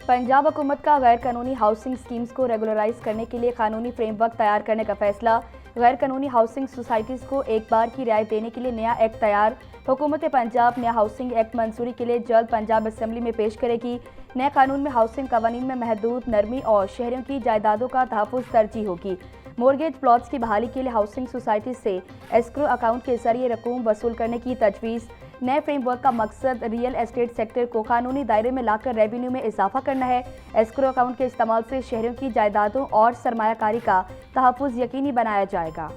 पंजाब हुकूमत का गैर कानूनी हाउसिंग स्कीम्स को रेगुलराइज करने के लिए कानूनी फ्रेमवर्क तैयार करने का फैसला। गैर कानूनी हाउसिंग सोसाइटीज़ को एक बार की रियायत देने के लिए नया एक्ट तैयार। हुकूमत पंजाब नया हाउसिंग एक्ट मंजूरी के लिए जल्द पंजाब असेंबली में पेश करेगी। नए कानून में हाउसिंग कवानीन में महदूद नरमी और शहरियों की जायदादों का तहफ़्फ़ुज़ तरजीह होगी। मोर्गेज प्लॉट्स की बहाली के लिए हाउसिंग सोसाइटी से एस्क्रो अकाउंट के जरिए रकूम वसूल करने की तजवीज़। नए फ्रेमवर्क का मकसद रियल एस्टेट सेक्टर को कानूनी दायरे में लाकर रेवेन्यू में इजाफा करना है। एस्क्रो अकाउंट के इस्तेमाल से शहरियों की जायदादों और सरमायाकारी का तहफ़्फ़ुज़ यकीनी बनाया जाएगा।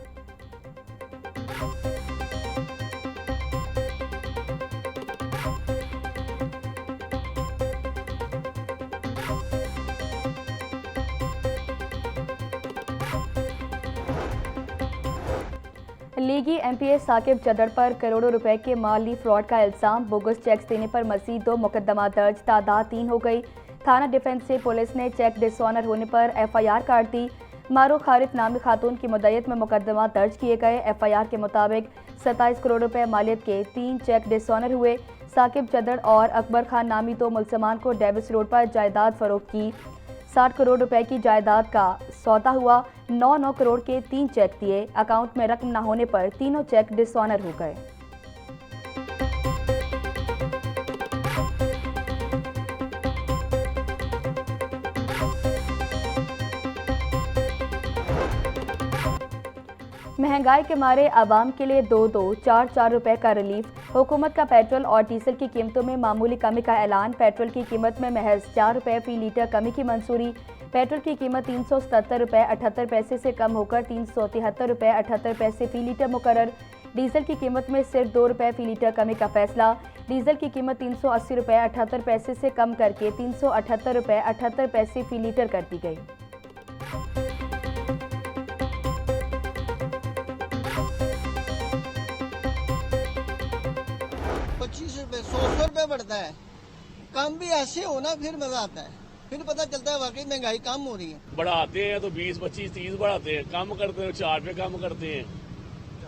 लीगी एमपीए साकिब जदड़ पर करोड़ों रुपए के माली फ्रॉड का इल्जाम। बोगस चेक्स देने पर मजीद 2 मुकदमा दर्ज, तादाद 3 हो गई। थाना डिफेंस से पुलिस ने चेक डिसऑनर होने पर एफआईआर काट दी। मारूफ खारिफ नामी खातून की मुद्दत में मुकदमा दर्ज किए गए। एफआईआर के मुताबिक 27 करोड़ रुपए मालियत के 3 चेक डिसऑनर हुए। साकिब जदड़ और अकबर खान नामी 2 मुलजमान को डेविस रोड पर जायदाद फरोख्त की। 60 करोड़ रुपए की जायदाद का सौदा हुआ। 9 करोड़ के 3 चेक दिए। अकाउंट में रकम न होने पर तीनों चेक डिसऑनर हो गए। महंगाई के मारे आवाम के लिए 2-2, 4-4 रुपए का रिलीफ। हुकूमत का पेट्रोल और डीजल की कीमतों में मामूली कमी का ऐलान। पेट्रोल की कीमत में महज 4 रुपए फी लीटर कमी की मंजूरी। पेट्रोल की कीमत 377 रुपए 78 पैसे से कम होकर 373 रुपए 78 पैसे फी लीटर मुकर्रर। डीजल की कीमत में सिर्फ 2 रुपए फी लीटर कमी का फैसला। डीजल की कीमत 380 रुपए 78 पैसे से कम करके 378 रुपए 78 पैसे फी लीटर कर दी गई। ₹100 बढ़ता है। काम भी ऐसे हो ना फिर मजा आता है, फिर पता चलता है वाकई महंगाई कम हो रही है। बढ़ाते हैं तो 20, 25, 30 बढ़ाते हैं, कम करते हैं 4 पे कम करते हैं।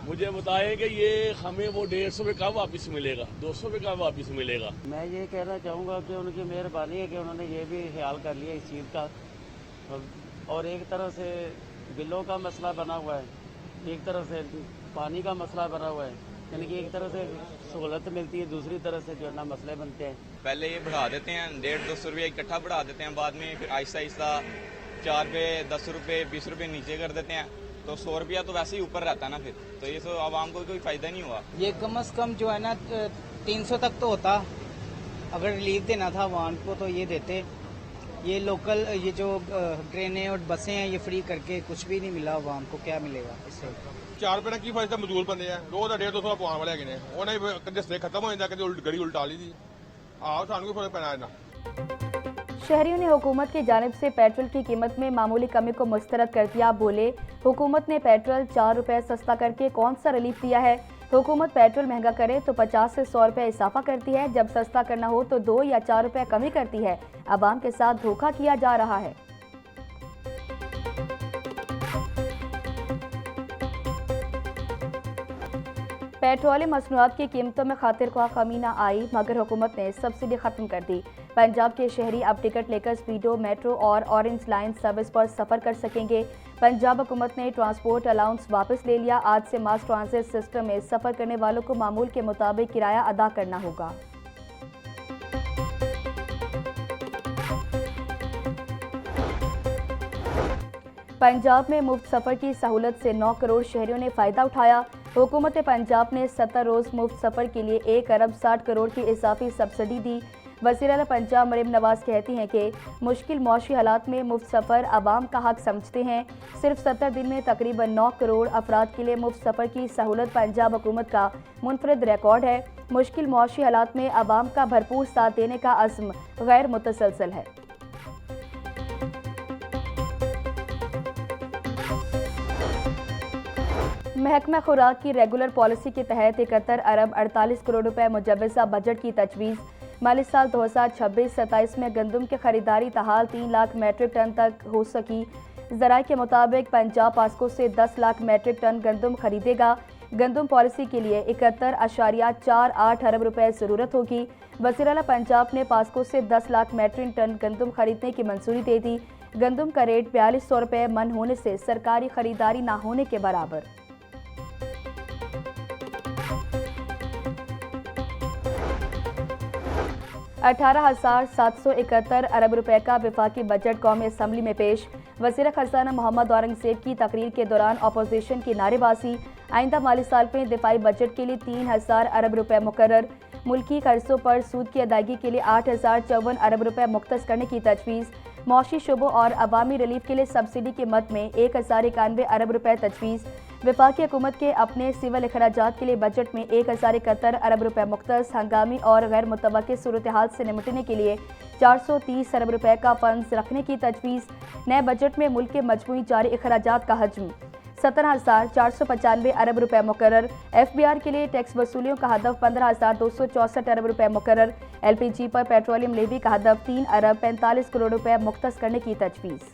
मुझे बताएं कि ये हमें वो 150 पे कब वापस मिलेगा, 200 पे कब वापस मिलेगा। मैं ये कहना चाहूँगा कि उनकी मेहरबानी है कि उन्होंने ये भी ख्याल कर लिया इस चीज़ का। और एक तरह से बिलों का मसला बना हुआ है, एक तरह से पानी का मसला बना हुआ है, यानी कि एक तरह से सहूलत मिलती है, दूसरी तरह से जो है ना मसले बनते हैं। पहले ये बढ़ा देते हैं 150-200 रुपये इकट्ठा बढ़ा देते हैं, बाद में फिर आहिस्ता आहिस्ता 4 पे 10 रुपये 20 रुपये नीचे कर देते हैं, तो 100 रुपया तो वैसे ही ऊपर रहता है ना, फिर तो ये तो आवाम को कोई फायदा नहीं हुआ। ये कम से कम जो है ना 300 तक तो होता, अगर रिलीफ देना था आवाम को तो ये देते। ये लोकल ये जो ट्रेनें और बसें हैं ये फ्री करके कुछ भी नहीं मिला आवाम को, क्या मिलेगा इससे। 4 रुपए की फायदा मजदूर बंदे हैं, रोज का 150 पवाने वाले हैं, उन्हें कदे से खत्म हो जाता, कदे गड़ी उल्टा ली थी। आओ सानू फर्क पैना है ना। शहरियों ने हुकूमत की जानिब से पेट्रोल की कीमत में मामूली कमी को मुस्तरद कर दिया। बोले, हुकूमत ने पेट्रोल 4 रुपए सस्ता करके कौन सा रिलीफ दिया है। हुकूमत पेट्रोल महंगा करे तो 50 से 100 रुपए इजाफा करती है, जब सस्ता करना हो तो 2 या 4 रुपए कमी करती है। आवाम के साथ धोखा किया जा रहा है। पेट्रोलियम मसनूआत की कीमतों में खातिर ख्वाह कमी न आई, मगर हुकूमत ने सब्सिडी खत्म कर दी। पंजाब के शहरी अब टिकट लेकर स्पीडो, मेट्रो और ऑरेंज लाइन सर्विस पर सफर कर सकेंगे। पंजाब हुकूमत ने ट्रांसपोर्ट अलाउंस वापस ले लिया। आज से मास ट्रांजिट सिस्टम में सफर करने वालों को मामूल के मुताबिक किराया अदा करना होगा। पंजाब में मुफ्त सफर की सहूलत से 9 करोड़ शहरियों ने फायदा उठाया। हुकूमत पंजाब ने 70 रोज मुफ्त सफर के लिए 1 अरब 60 करोड़ की इजाफी सब्सिडी दी। वज़ीर-ए-आला पंजाब मरियम नवाज कहती हैं कि मुश्किल मौशी हालात में मुफ्त सफ़र आवाम का हक समझते हैं। सिर्फ 70 दिन में तकरीबन 9 करोड़ अफराद के लिए मुफ्त सफ़र की सहूलत पंजाब हुकूमत का मुनफरिद रिकॉर्ड है। मुश्किल मौशी हालात में आवाम का भरपूर साथ देने का अज़्म गैर मुतसलसल है। महकमा खुराक की रेगुलर पॉलिसी के तहत 71 अरब 48 करोड़ रुपए मुजवज़ा बजट की तजवीज़। माली साल 2026-27 में गंदम की खरीदारी तहाल 3 लाख मेट्रिक टन तक हो सकी। ज़राए के मुताबिक पंजाब पास्को से 10 लाख मेट्रिक टन गंदम खरीदेगा। गंदम पॉलिसी के लिए 71.48 अरब रुपए ज़रूरत होगी। वज़ीर आला पंजाब ने पास्को से 10 लाख मैट्रिक टन गंदम खरीदने की मंजूरी दे दी। गंदम का रेट 4200 रुपये मन होने से सरकारी खरीदारी ना होने के बराबर। $18,771 अरब रुपए का वफाकी बजट कौमी असम्बली में पेश। वज़ीर खजाना मोहम्मद औरंगज़ेब की तकरीर के दौरान अपोजिशन की नारेबाजी। आइंदा माली साल में दिफाई बजट के लिए 3000 अरब रुपए मुकर्रर। मुल्की कर्जों पर सूद की अदायगी के लिए 8054 अरब रुपए मुख्तस करने की तजवीज़। मौशी शुबों और अवामी रिलीफ के लिए सब्सिडी की मद में 1091 अरब रुपए तजवीज़। वफाकी हुकूमत के अपने सिविल अखराजात के लिए बजट में 1071 अरब रुपए मुख्तस। हंगामी और गैर मुतवक्किल सूरत हाल से निपटने के लिए 430 अरब रुपए का फंड रखने की तजवीज़। नए बजट में मुल्क के मजमूई जारी अखराजात का हजम 17,495 अरब रुपए मुकर्रर। FBR के लिए टैक्स वसूलियों का हदफ 15,264 अरब रुपए मुकर्रर। LPG पर पेट्रोलियम लेवी का हदफ 3 अरब 45 करोड़ रुपए मुख्तस करने की तजवीज़।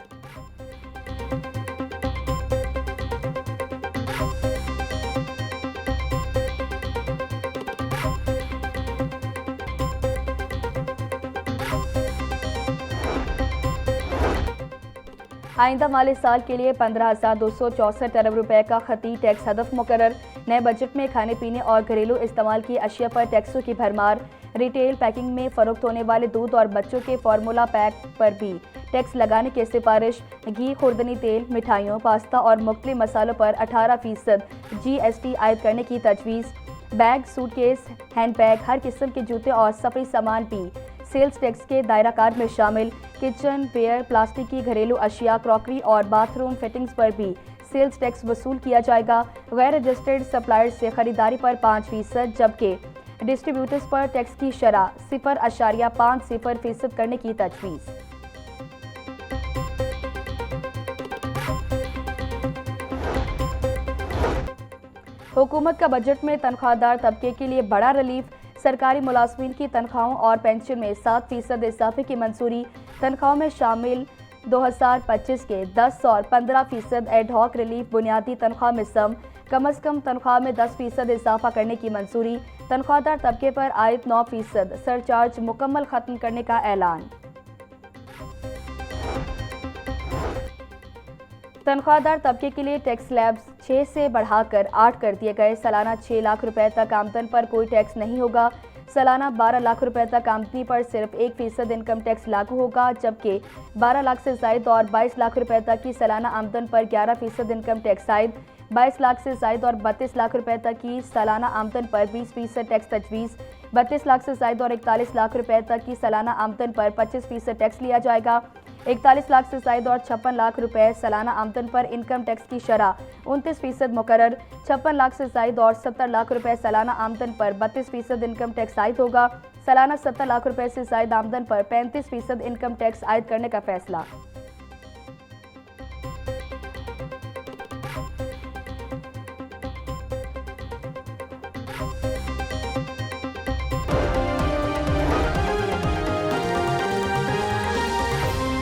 आइंदा माली साल के लिए 15,264 अरब रुपए का खती टैक्स हदफ मुकर्रर। नए बजट में खाने पीने और घरेलू इस्तेमाल की अशिया पर टैक्सों की भरमार। रिटेल पैकिंग में फरोख्त होने वाले दूध और बच्चों के फार्मूला पैक पर भी टैक्स लगाने की सिफारिश। घी, खुर्दनी तेल, मिठाइयों, पास्ता और मुख्तलिफ मसालों पर 18% GST आयद करने की तजवीज़। बैग, सूटकेस, हैंडबैग, हर किस्म के जूते और सफरी सामान भी सेल्स टैक्स के दायरा कार में शामिल। किचन वेयर, प्लास्टिक की घरेलू अशिया, क्रॉकरी और बाथरूम फिटिंग्स पर भी सेल्स टैक्स वसूल किया जाएगा। गैर रजिस्टर्ड सप्लायर्स से खरीदारी पर 5%, जबकि डिस्ट्रीब्यूटर्स पर टैक्स की शरह 0.50% करने की तजवीज़। हुकूमत का बजट में तनख्वाहदार तबके के लिए बड़ा रिलीफ। सरकारी मुलाजमीन की तनख्वाहों और पेंशन में 7% इजाफे की मंजूरी। तनख्वाहों में शामिल 2025 के 10 और 15% एडहॉक रिलीफ। बुनियादी तनख्वाह में कम अज़ कम तनख्वाह में 10% इजाफा करने की मंजूरी। तनख्वाहदार तबके पर आयद 9% सरचार्ज मुकम्मल खत्म करने का ऐलान। तनख्वाहदार तबके के लिए टैक्स स्लैब्स 6 से बढ़ाकर 8 कर दिए गए। सालाना 6 लाख रुपए तक आमदन पर कोई टैक्स नहीं होगा। सालाना 12 लाख रुपए तक आमदनी पर सिर्फ 1% इनकम टैक्स लागू होगा, जबकि 12 लाख से जायद और 22 लाख रुपए तक की सालाना आमदन पर 11% इनकम टैक्स आयद। 22 लाख से जायद और 32 लाख रुपए तक की सालाना आमदन पर 20% टैक्स तजवीज़। 32 लाख से जायद और 41 लाख रुपए तक की सालाना आमदन पर 25% टैक्स लिया जाएगा। 41 लाख से जायद और 56 लाख रुपए सालाना आमदन पर इनकम टैक्स की शरह 29% मुकर्रर। 56 लाख से जायद और 70 लाख रुपए सालाना आमदन पर 32% इनकम टैक्स आयद होगा। सालाना 70 लाख रुपए से जायद आमदन पर 35% इनकम टैक्स आयद करने का फैसला।